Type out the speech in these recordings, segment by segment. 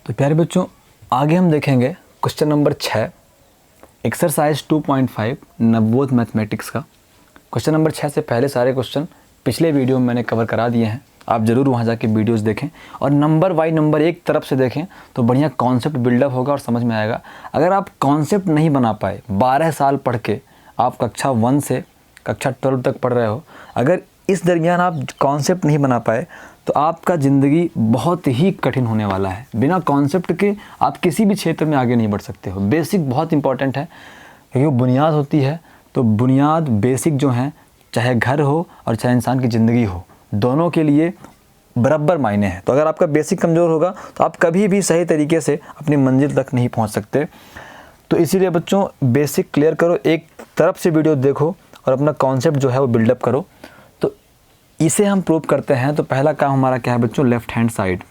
तो प्यारे बच्चों, आगे हम देखेंगे क्वेश्चन नंबर 6 एक्सरसाइज 2.5 नवोद मैथमेटिक्स का। क्वेश्चन नंबर 6 से पहले सारे क्वेश्चन पिछले वीडियो में मैंने कवर करा दिए हैं, आप ज़रूर वहाँ जाके वीडियोस देखें और नंबर बाई नंबर एक तरफ से देखें तो बढ़िया कॉन्सेप्ट बिल्डअप होगा और समझ में आएगा। अगर आप कॉन्सेप्ट नहीं बना पाए, 12 साल पढ़ के आप कक्षा 1 से कक्षा 12 तक पढ़ रहे हो, अगर इस दरमियान आप कॉन्सेप्ट नहीं बना पाए तो आपका ज़िंदगी बहुत ही कठिन होने वाला है। बिना कॉन्सेप्ट के आप किसी भी क्षेत्र में आगे नहीं बढ़ सकते हो। बेसिक बहुत इंपॉर्टेंट है क्योंकि वो बुनियाद होती है। तो बुनियाद बेसिक जो हैं, चाहे घर हो और चाहे इंसान की ज़िंदगी हो, दोनों के लिए बराबर मायने हैं। तो अगर आपका बेसिक कमज़ोर होगा तो आप कभी भी सही तरीके से अपनी मंजिल तक नहीं पहुंच सकते। तो इसीलिए बच्चों बेसिक क्लियर करो, एक तरफ से वीडियो देखो और अपना कॉन्सेप्ट जो है वो बिल्डअप करो। तो इसे हम प्रूव करते हैं। तो पहला काम हमारा क्या है बच्चों, लेफ़्ट हैंड साइड।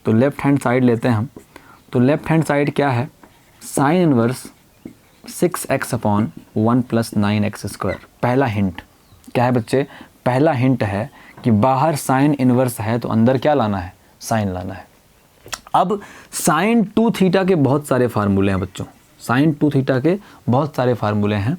तो लेफ़्ट हैंड साइड लेते हैं हम। तो लेफ़्ट हैंड साइड क्या है, साइन इनवर्स 6x/1 + 9x²। पहला हिंट क्या है बच्चे, पहला हिंट है कि बाहर साइन इनवर्स है तो अंदर क्या लाना है, साइन लाना है। अब साइन 2 थीटा के बहुत सारे फार्मूले हैं बच्चों, साइन 2 थीटा के बहुत सारे फार्मूले हैं,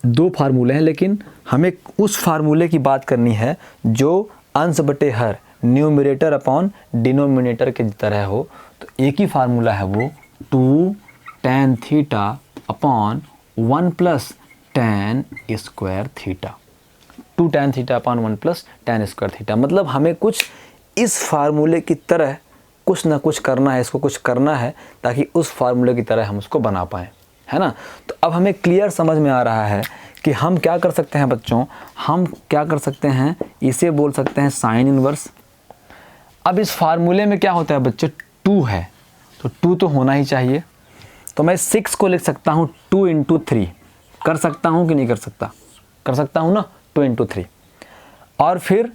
2 फार्मूले हैं, लेकिन हमें उस फार्मूले की बात करनी है जो अंश बटे हर, न्यूमरेटर अपॉन डिनोमिनेटर के तरह हो। तो एक ही फार्मूला है वो 2 tan theta upon 1 + tan square theta. 2 tan theta upon 1 + tan square theta. मतलब हमें कुछ इस फार्मूले की तरह कुछ ना कुछ करना है, इसको कुछ करना है ताकि उस फार्मूले की तरह हम उसको बना पाएँ, है ना। तो अब हमें क्लियर समझ में आ रहा है कि हम क्या कर सकते हैं बच्चों, हम क्या कर सकते हैं, इसे बोल सकते हैं साइन इनवर्स। अब इस फार्मूले में क्या होता है बच्चे, 2 है तो 2 तो होना ही चाहिए। तो मैं 6 को लिख सकता हूँ 2 × 3। कर सकता हूँ कि नहीं कर सकता, कर सकता हूँ ना, 2 × 3। और फिर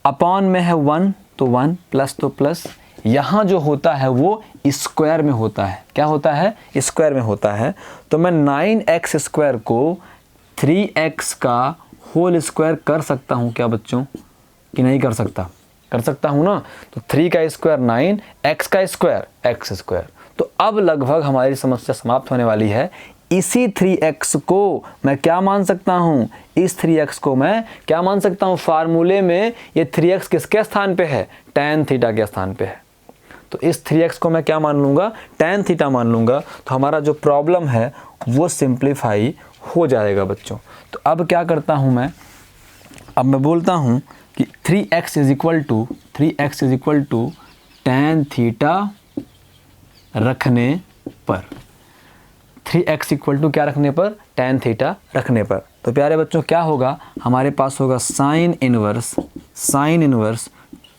अपॉन में है 1 तो 1, प्लस तो प्लस, यहाँ जो होता है वो स्क्वायर में होता है। क्या होता है, स्क्वायर में होता है। तो मैं 9x² को 3x का होल स्क्वायर कर सकता हूँ क्या बच्चों, कि नहीं कर सकता, कर सकता हूँ ना। तो 3 का स्क्वायर 9, x का स्क्वायर x²। तो अब लगभग हमारी समस्या समाप्त होने वाली है। इसी 3x को मैं क्या मान सकता हूँ, इस 3x को मैं क्या मान सकता हूँ, फार्मूले में ये 3x किसके स्थान पे है, tan थीटा के स्थान पे है। तो इस 3x को मैं क्या मान लूँगा, tan थीटा मान लूँगा। तो हमारा जो प्रॉब्लम है वो सिंप्लीफाई हो जाएगा बच्चों। तो अब क्या करता हूँ मैं, अब मैं बोलता हूँ कि 3x = tan थीटा रखने पर, 3x = क्या रखने पर, tan थीटा रखने पर। तो प्यारे बच्चों क्या होगा, हमारे पास होगा साइन इनवर्स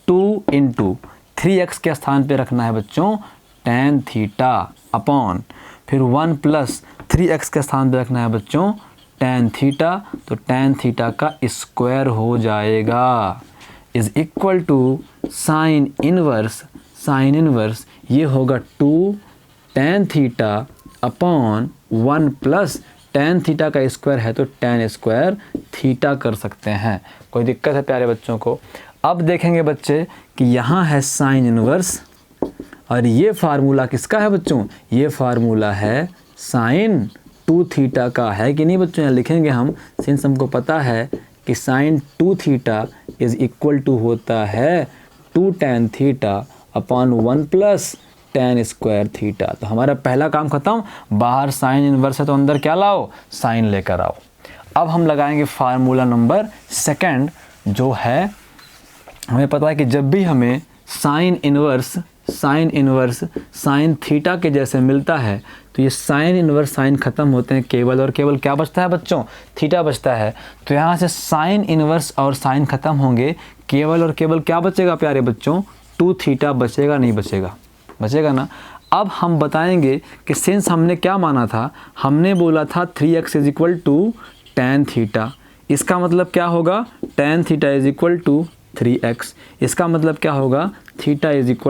2 × 3x के स्थान पे रखना है बच्चों tan थीटा अपॉन, फिर 1 + 3x के स्थान पे रखना है बच्चों tan थीटा। तो tan थीटा का स्क्वायर हो जाएगा, is equal to sine inverse ये होगा 2 tan theta upon 1 + tan theta का स्क्वायर है तो tan स्क्वायर थीटा कर सकते हैं। कोई दिक्कत है प्यारे बच्चों को। अब देखेंगे बच्चे कि यहाँ है साइन इनवर्स और ये फार्मूला किसका है बच्चों, ये फार्मूला है साइन 2 थीटा का, है कि नहीं बच्चों। यहाँ लिखेंगे हम, सिंस हमको पता है कि sine 2 theta is equal to होता है 2 tan theta upon 1 + tan square theta. तो हमारा पहला काम खत्म, बाहर साइन इनवर्स है तो अंदर क्या लाओ, साइन लेकर आओ। अब हम लगाएंगे फार्मूला नंबर 2, जो है हमें पता है कि जब भी हमें साइन इनवर्स साइन थीटा के जैसे मिलता है तो ये साइन इनवर्स साइन खत्म होते हैं, केवल और केवल क्या बचता है बच्चों, थीटा बचता है। तो यहाँ से साइन इनवर्स और साइन खत्म होंगे, केवल और केवल क्या बचेगा प्यारे बच्चों, 2 थीटा बचेगा, नहीं बचेगा, बचेगा ना। अब हम बताएंगे कि सिंस हमने क्या माना था, हमने बोला था 3x = tan थीटा, इसका मतलब क्या होगा, tan थीटा = 3x। इसका मतलब क्या होगा, थीटा =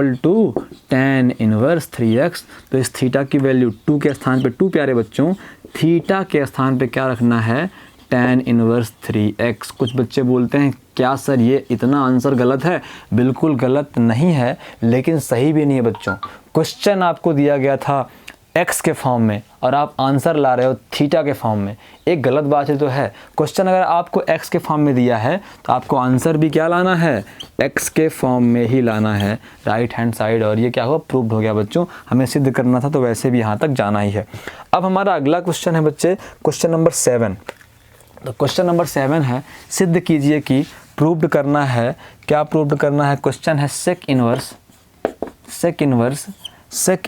tan इनवर्स 3x। तो इस थीटा की वैल्यू 2 के स्थान पे 2 प्यारे बच्चों, थीटा के स्थान पे क्या रखना है, tan इनवर्स 3x। कुछ बच्चे बोलते हैं क्या सर ये इतना आंसर गलत है? बिल्कुल गलत नहीं है, लेकिन सही भी नहीं है बच्चों। क्वेश्चन आपको दिया गया था x के फॉर्म में और आप आंसर ला रहे हो थीटा के फॉर्म में, एक गलत बात है तो है। क्वेश्चन अगर आपको x के फॉर्म में दिया है तो आपको आंसर भी क्या लाना है? x के फॉर्म में ही लाना है, राइट हैंड साइड। और ये क्या हुआ? प्रूव्ड हो गया बच्चों। हमें सिद्ध करना था तो वैसे भी यहाँ तक जाना ही है। अब हमारा अगला क्वेश्चन है बच्चे क्वेश्चन नंबर 7। तो क्वेश्चन नंबर 7 है, सिद्ध कीजिए कि प्रूव्ड करना है। क्या प्रूव्ड करना है? क्वेश्चन है sec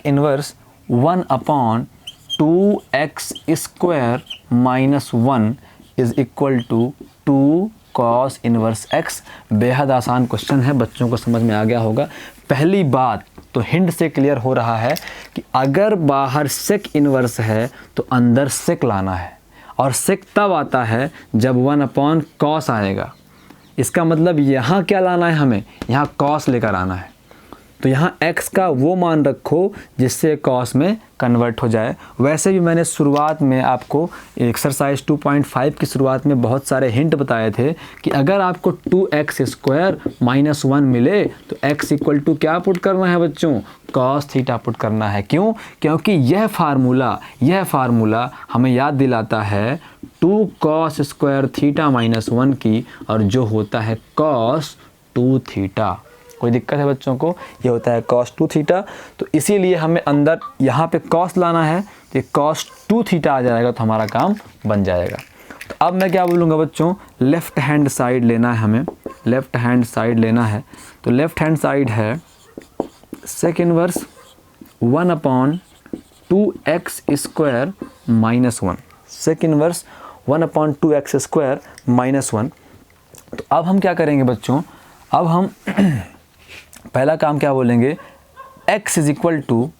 inverse 1/2x square minus 1 is equal to 2 cos inverse x। बेहद आसान क्वेश्चन है, बच्चों को समझ में आ गया होगा। पहली बात तो हिंट से क्लियर हो रहा है कि अगर बाहर सेक इनवर्स है तो अंदर सेक लाना है, और सेक तब आता है जब 1/cos आएगा। इसका मतलब यहाँ क्या लाना है? हमें यहाँ cos लेकर आना है। तो यहाँ x का वो मान रखो जिससे cos में कन्वर्ट हो जाए। वैसे भी मैंने शुरुआत में आपको एक्सरसाइज 2.5 की शुरुआत में बहुत सारे हिंट बताए थे कि अगर आपको 2x स्क्वायर माइनस 1 मिले तो x इक्वल टू क्या पुट करना है बच्चों? cos थीटा पुट करना है। क्यों? क्योंकि यह फार्मूला हमें याद दिलाता है 2 cos स्क्वायर थीटा माइनस 1 की, और जो होता है cos 2 थीटा। कोई दिक्कत है बच्चों को? ये होता है cos 2 थीटा। तो इसीलिए हमें अंदर यहाँ पे cos लाना है, तो cos 2 थीटा आ जाएगा तो हमारा काम बन जाएगा। तो अब मैं क्या बोलूँगा बच्चों? लेफ़्ट हैंड साइड लेना है हमें, लेफ़्ट हैंड साइड लेना है। तो लेफ़्ट हैंड साइड है sec inverse 1/2x square minus 1, sec inverse 1/2x square minus 1। तो अब हम क्या करेंगे बच्चों? अब हम पहला काम क्या बोलेंगे? x is equal to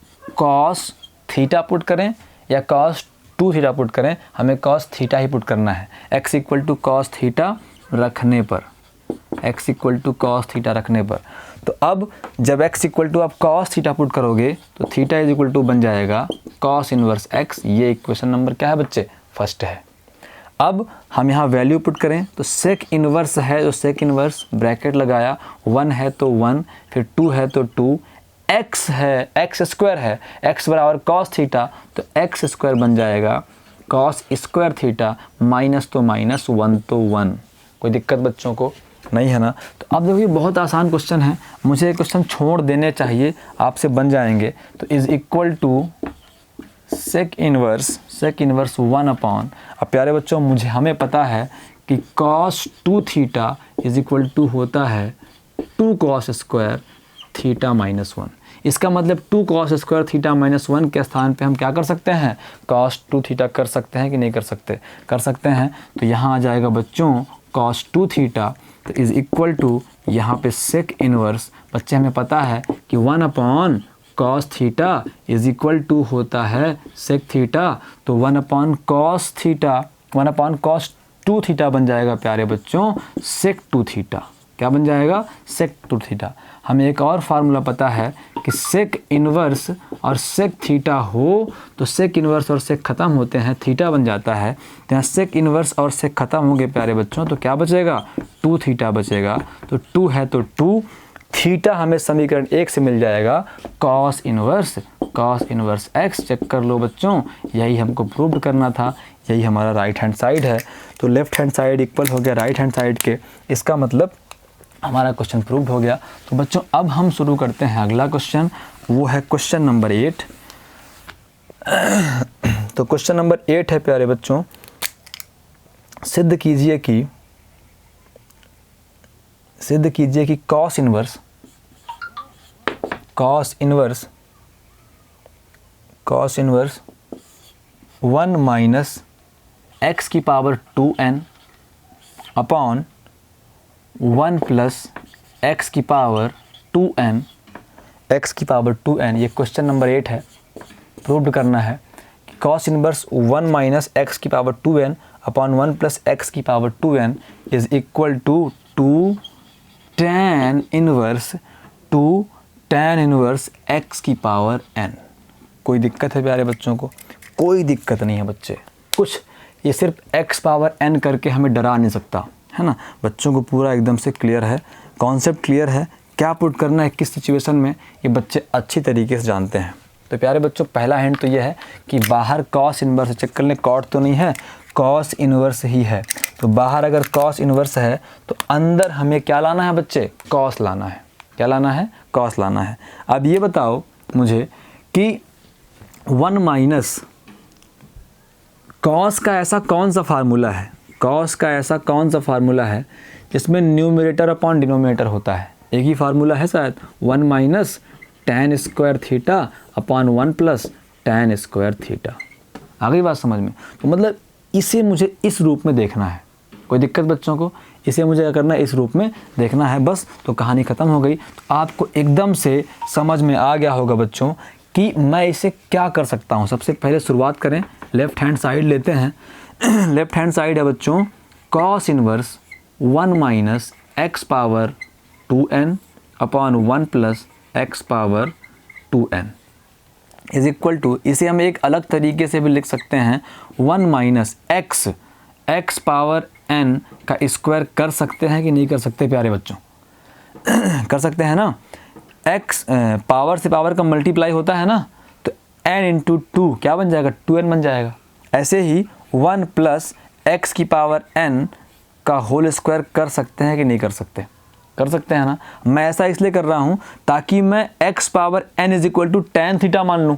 cos theta put करें या cos 2 थीटा पुट करें? हमें cos थीटा ही पुट करना है। x equal to cos theta रखने पर, x equal to cos theta रखने पर, तो अब जब x इक्वल टू आप cos थीटा पुट करोगे तो थीटा इज इक्वल टू बन जाएगा cos इनवर्स x। ये इक्वेशन नंबर क्या है बच्चे? फर्स्ट है। अब हम यहाँ वैल्यू पुट करें तो सेक इनवर्स है, तो सेक इनवर्स ब्रैकेट लगाया, 1 है तो 1, फिर 2 है तो 2, x है, x स्क्वायर है, x बराबर cos थीटा, तो x स्क्वायर बन जाएगा cos स्क्वायर थीटा, माइनस तो माइनस, 1 तो 1। कोई दिक्कत बच्चों को नहीं है ना? तो अब देखिए बहुत आसान क्वेश्चन है, मुझे एक क्वेश्चन छोड़ देने चाहिए, आपसे बन जाएंगे। तो is equal to sec inverse 1/, अब प्यारे बच्चों हमें पता है कि cos 2 theta is equal to होता है 2 cos स्क्वायर थीटा माइनस 1। इसका मतलब 2 cos स्क्वायर थीटा माइनस 1 के स्थान पे हम क्या कर सकते हैं? cos 2 थीटा कर सकते हैं कि नहीं कर सकते? कर सकते हैं। तो यहाँ आ जाएगा बच्चों cos 2 थीटा, तो इज इक्वल टू यहाँ पे सेक इनवर्स, बच्चे हमें पता है कि 1/cos theta is equal to होता है सेक थीटा, तो 1/cos थीटा 1/cos 2 थीटा बन जाएगा प्यारे बच्चों सेक 2 थीटा। क्या बन जाएगा? सेक 2 थीटा। हमें एक और फार्मूला पता है कि सेक इनवर्स और सेक थीटा हो तो सेक इनवर्स और सेक खत्म होते हैं, थीटा बन जाता है। तो यहाँ सेक इनवर्स और सेक खत्म होंगे प्यारे बच्चों, तो क्या बचेगा? 2 थीटा बचेगा। तो 2 है तो 2 थीटा हमें समीकरण 1 से मिल जाएगा cos इनवर्स x। चेक कर लो बच्चों, यही हमको प्रूव करना था, यही हमारा राइट हैंड साइड है। तो लेफ्ट हैंड साइड इक्वल हो गया राइट हैंड साइड के, इसका मतलब हमारा क्वेश्चन प्रूव हो गया। तो बच्चों अब हम शुरू करते हैं अगला क्वेश्चन, वो है क्वेश्चन नंबर 8। तो क्वेश्चन नंबर 8 है प्यारे बच्चों, सिद्ध कीजिए कि cos इनवर्स 1 माइनस x की power 2n upon 1 plus x की पावर 2n, ये क्वेश्चन नंबर 8 है। प्रूव करना है कि cos इनवर्स 1 माइनस x की power 2n upon 1 plus x की power 2n is equal to 2 tan inverse x की पावर n। कोई दिक्कत है प्यारे बच्चों को? कोई दिक्कत नहीं है बच्चे, कुछ ये सिर्फ x पावर n करके हमें डरा नहीं सकता, है ना। बच्चों को पूरा एकदम से क्लियर है, कॉन्सेप्ट क्लियर है, क्या पुट करना है किस सिचुएशन में, ये बच्चे अच्छी तरीके से जानते हैं। तो प्यारे बच्चों, पहला हिंट तो ये है कि बाहर कॉस इन्वर्स, चेक कर लें, कॉट तो नहीं है, कॉस इन्वर्स ही है। तो बाहर अगर कॉस इन्वर्स है तो अंदर हमें क्या लाना है बच्चे, कॉस लाना है। क्या लाना है, कॉस लाना है। अब ये बताओ मुझे कि 1 माइनस कॉस का ऐसा कौन सा फार्मूला है, कॉस का ऐसा कौन सा फार्मूला है जिसमें न्यूमरेटर अपॉन डिनोमिनेटर होता है। एक ही फार्मूला है शायद, 1 minus tan square theta upon 1 plus tan square theta. आ गई बात समझ में। तो मतलब इसे मुझे इस रूप में देखना है, कोई दिक्कत बच्चों को, इसे मुझे क्या करना है, इस रूप में देखना है बस, तो कहानी ख़त्म हो गई। तो आपको एकदम से समझ में आ गया होगा बच्चों कि मैं इसे क्या कर सकता हूँ। सबसे पहले शुरुआत करें, लेफ़्ट हैंड साइड लेते हैं। लेफ़्ट हैंड साइड है बच्चों cos inverse 1 minus x power 2n upon 1 plus x power 2n is equal to, इसे हम एक अलग तरीके से भी लिख सकते हैं, 1 माइनस एक्स पावर n का स्क्वायर कर सकते हैं कि नहीं कर सकते प्यारे बच्चों? कर सकते हैं ना। x पावर से पावर का मल्टीप्लाई होता है ना, तो n इंटू 2 क्या बन जाएगा, 2n बन जाएगा। ऐसे ही 1 प्लस एक्स की पावर n का होल स्क्वायर कर सकते हैं कि नहीं कर सकते? कर सकते हैं ना। मैं ऐसा इसलिए कर रहा हूँ ताकि मैं x power n is equal to tan theta मान लूँ,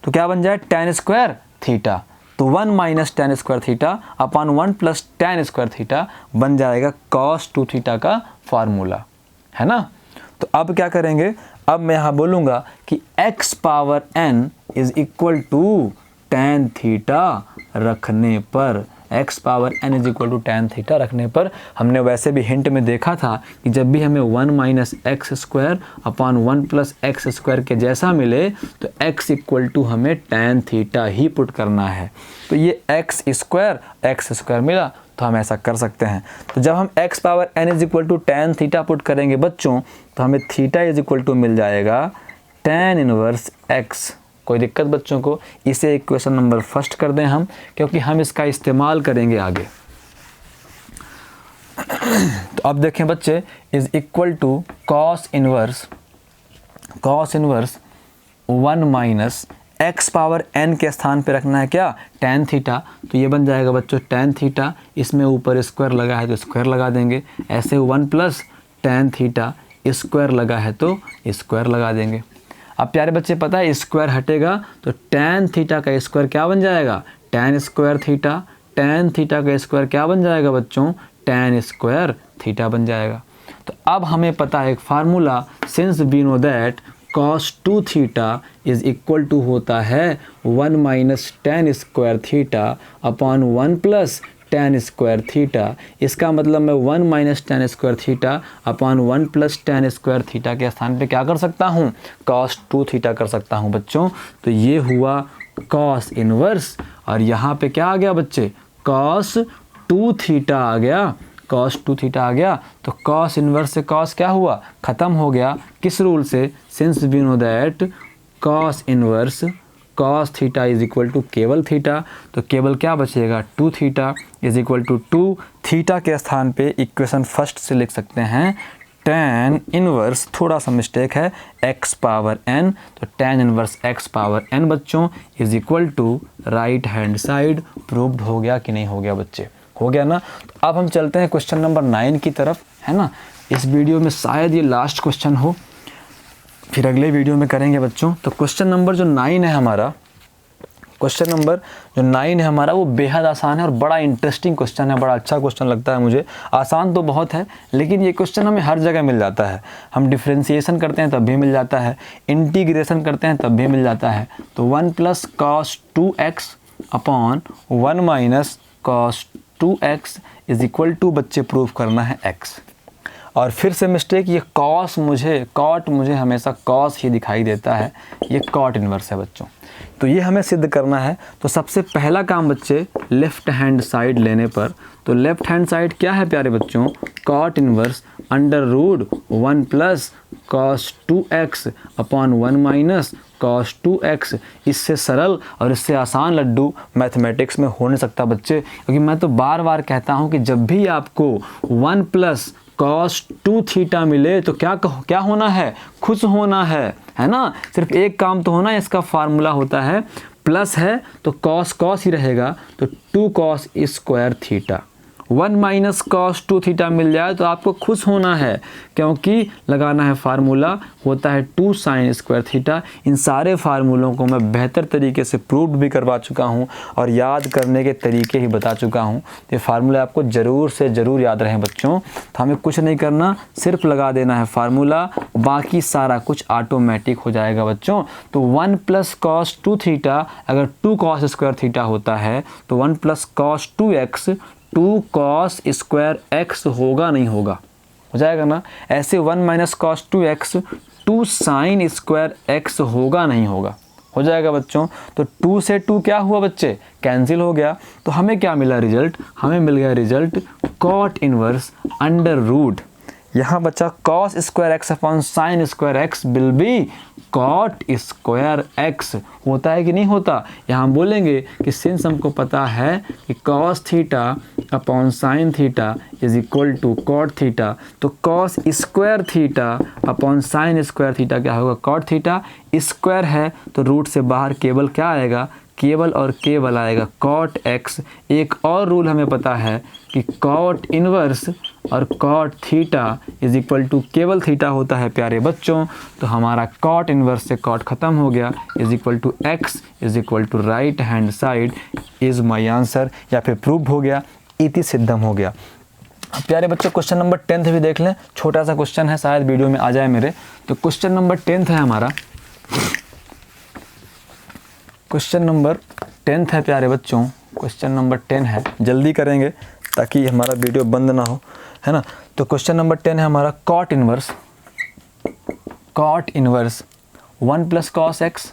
तो क्या बन जाए, tan स्क्वायर थीटा। तो 1 minus tan square theta upon 1 plus tan square theta बन जाएगा cos 2 थीटा का फार्मूला, है ना। तो अब क्या करेंगे, अब मैं यहाँ बोलूँगा कि x power n is equal to tan theta रखने पर, x power n is equal to tan theta रखने पर, हमने वैसे भी हिंट में देखा था कि जब भी हमें 1 minus x square upon 1 plus x square के जैसा मिले तो x इक्वल टू हमें tan थीटा ही पुट करना है। तो ये एक्स स्क्वायर मिला, तो हम ऐसा कर सकते हैं। तो जब हम x power n is equal to tan theta put करेंगे बच्चों, तो हमें थीटा इज इक्वल टू मिल जाएगा tan इनवर्स x। कोई दिक्कत बच्चों को? इसे इक्वेशन नंबर फर्स्ट कर दें हम, क्योंकि हम इसका इस्तेमाल करेंगे आगे। तो अब देखें बच्चे, is equal to cos inverse 1 minus x power n के स्थान पे रखना है क्या, tan थीटा। तो ये बन जाएगा बच्चों tan थीटा, इसमें ऊपर स्क्वायर लगा है तो स्क्वायर लगा देंगे। ऐसे 1 प्लस tan थीटा, स्क्वायर लगा है तो स्क्वायर लगा देंगे। अब प्यारे बच्चे पता है स्क्वायर हटेगा तो tan थीटा का स्क्वायर क्या बन जाएगा, tan square theta. tan theta का स्क्वायर क्या बन जाएगा बच्चों, tan स्क्वायर थीटा बन जाएगा। तो अब हमें पता है एक formula, since we know that cos 2 theta is equal to होता है 1 minus tan square theta upon 1 plus tan square theta. इसका मतलब मैं 1 minus tan square theta upon 1 plus tan square theta के स्थान पे क्या कर सकता हूँ, cos 2 थीटा कर सकता हूँ बच्चों। तो ये हुआ cos इनवर्स, और यहाँ पे क्या आ गया बच्चे, cos 2 थीटा आ गया। cos 2 थीटा आ गया तो cos इनवर्स से cos क्या हुआ, ख़त्म हो गया। किस रूल से, since we know that cos inverse cos theta is equal to केवल थीटा, तो केवल क्या बचेगा, 2 theta is equal to 2 theta के स्थान पे इक्वेशन फर्स्ट से लिख सकते हैं tan इनवर्स, थोड़ा सा मिस्टेक है, x पावर n। तो tan inverse x power n बच्चों is equal to right hand side. Proved हो गया कि नहीं हो गया बच्चे, हो गया ना। तो अब हम चलते हैं क्वेश्चन नंबर 9 की तरफ, है ना। इस वीडियो में शायद ये लास्ट क्वेश्चन हो, फिर अगले वीडियो में करेंगे बच्चों। तो क्वेश्चन नंबर जो 9 है हमारा, क्वेश्चन नंबर जो 9 है हमारा, वो बेहद आसान है और बड़ा इंटरेस्टिंग क्वेश्चन है, बड़ा अच्छा क्वेश्चन लगता है मुझे। आसान तो बहुत है, लेकिन ये क्वेश्चन हमें हर जगह मिल जाता है। हम डिफ्रेंशिएशन करते हैं तब भी मिल जाता है, इंटीग्रेशन करते हैं तब भी मिल जाता है। तो 1 plus cos 2x upon 1 minus cos 2x is equal to बच्चे प्रूव करना है x। और फिर से मिस्टेक, ये cos मुझे हमेशा cos ही दिखाई देता है, ये cot इनवर्स है बच्चों। तो ये हमें सिद्ध करना है। तो सबसे पहला काम बच्चे, लेफ़्ट हैंड साइड लेने पर, तो लेफ़्ट हैंड साइड क्या है प्यारे बच्चों, cot inverse under root 1 plus cos 2x upon 1 minus cos 2x। इससे सरल और इससे आसान लड्डू मैथमेटिक्स में हो नहीं सकता बच्चे, क्योंकि मैं तो बार बार कहता हूँ कि जब भी आपको 1 प्लस कॉस 2 थीटा मिले तो क्या होना है, खुश होना है ना। सिर्फ एक काम तो होना है, इसका फार्मूला होता है प्लस है तो कॉस कॉस ही रहेगा, तो 2 cos square theta. 1 minus cos 2 theta मिल जाए तो आपको खुश होना है, क्योंकि लगाना है फार्मूला होता है 2 साइन स्क्वायर थीटा। इन सारे फार्मूलों को मैं बेहतर तरीके से प्रूव भी करवा चुका हूं और याद करने के तरीके ही बता चुका हूं। ये फार्मूला आपको ज़रूर से ज़रूर याद रहे बच्चों। तो हमें कुछ नहीं करना, सिर्फ लगा देना है फार्मूला, बाकी सारा कुछ ऑटोमेटिक हो जाएगा बच्चों। तो 1 प्लस कॉस 2 थीटा अगर 2 कॉस स्क्वायर थीटा होता है तो 1 plus cos 2x 2 cos square x होगा नहीं होगा, हो जाएगा ना। ऐसे 1 minus cos 2x 2 sign square x होगा नहीं होगा, हो जाएगा बच्चों। तो 2 से 2 क्या हुआ बच्चे, कैंसिल हो गया। तो हमें क्या मिला रिजल्ट, हमें मिल गया result cot inverse under root, यहाँ बच्चा cos square x upon sine square x will be cot square x। होता है कि नहीं होता। यहाँ बोलेंगे कि सिंस हमको पता है कि cos theta upon sine theta is equal to cot theta, तो cos square theta upon sine square theta क्या होगा, कॉट थीटा। स्क्वायर है तो रूट से बाहर केवल क्या आएगा, केवल और केवल आएगा कॉट x। एक और रूल हमें पता है कि कॉट इनवर्स और cot theta is equal to केवल थीटा होता है प्यारे बच्चों। तो हमारा कॉट इनवर्स से कॉट ख़त्म हो गया, is equal to x is equal to right hand side is my answer, या फिर प्रूव हो गया, इति सिद्धम हो गया। अब प्यारे बच्चों क्वेश्चन नंबर 10 भी देख लें, छोटा सा क्वेश्चन है, शायद वीडियो में आ जाए मेरे। तो क्वेश्चन नंबर 10 है हमारा, क्वेश्चन नंबर 10 है प्यारे बच्चों, क्वेश्चन नंबर 10 है, जल्दी करेंगे ताकि हमारा वीडियो बंद ना हो, है ना। तो क्वेश्चन नंबर 10 है हमारा cot inverse 1 plus cos x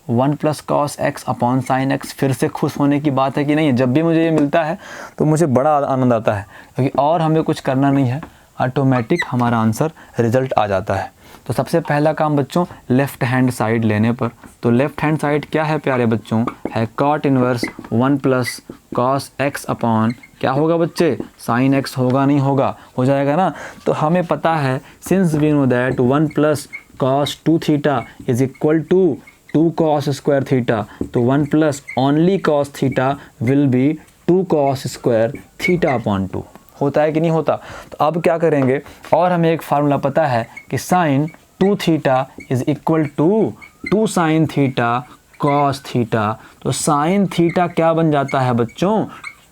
1 plus cos x upon sine x. फिर से खुश होने की बात है कि नहीं है, जब भी मुझे ये मिलता है तो मुझे बड़ा आनंद आता है, क्योंकि और हमें कुछ करना नहीं है, ऑटोमेटिक हमारा आंसर रिजल्ट आ जाता है। तो सबसे पहला काम बच्चों लेफ़्ट हैंड साइड लेने पर, तो लेफ़्ट हैंड साइड क्या है प्यारे बच्चों, है cot inverse 1 plus cos x upon क्या होगा बच्चे, साइन एक्स होगा नहीं होगा, हो जाएगा ना। तो हमें पता है since we know that 1 plus cos 2 theta is equal to 2 cos square theta, तो 1 plus only cos theta will be 2 cos square theta upon 2। होता है कि नहीं होता। तो अब क्या करेंगे, और हमें एक फार्मूला पता है कि sine 2 theta is equal to 2 sine theta cos theta. तो साइन थीटा क्या बन जाता है बच्चों,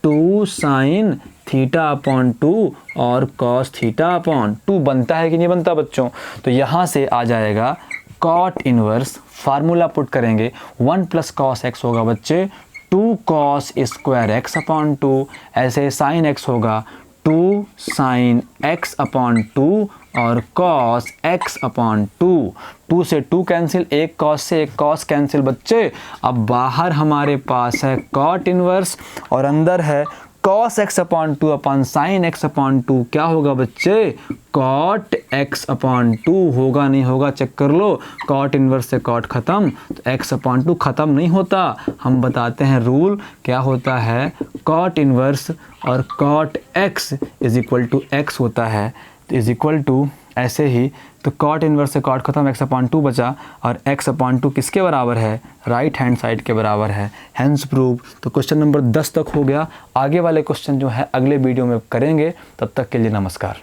2 साइन थीटा अपॉन 2 और कॉस थीटा अपॉन 2 बनता है कि नहीं बनता बच्चों। तो यहाँ से आ जाएगा कॉट इनवर्स, फार्मूला पुट करेंगे 1 प्लस कॉस एक्स होगा बच्चे 2 कॉस स्क्वायर एक्स अपॉन 2, ऐसे साइन एक्स होगा 2 साइन x अपॉन 2 और cos x अपॉन 2। 2 से 2 कैंसिल, एक cos से एक cos कैंसिल बच्चे। अब बाहर हमारे पास है cot इनवर्स और अंदर है cos x upon 2 upon sine x upon 2। क्या होगा बच्चे, cot x अपॉन 2 होगा नहीं होगा, चेक कर लो। cot इनवर्स से cot ख़त्म, तो x अपॉन 2 ख़त्म नहीं होता। हम बताते हैं रूल क्या होता है, cot इनवर्स और cot x is equal to x होता है, तो इज इक्वल टू ऐसे ही। तो cot इनवर्स से cot ख़त्म, x अपॉन 2 बचा और x अपॉन 2 किसके बराबर है, राइट हैंड साइड के बराबर है, हैंस प्रूव। तो क्वेश्चन नंबर 10 तक हो गया। आगे वाले क्वेश्चन जो है अगले वीडियो में करेंगे, तब तक के लिए नमस्कार।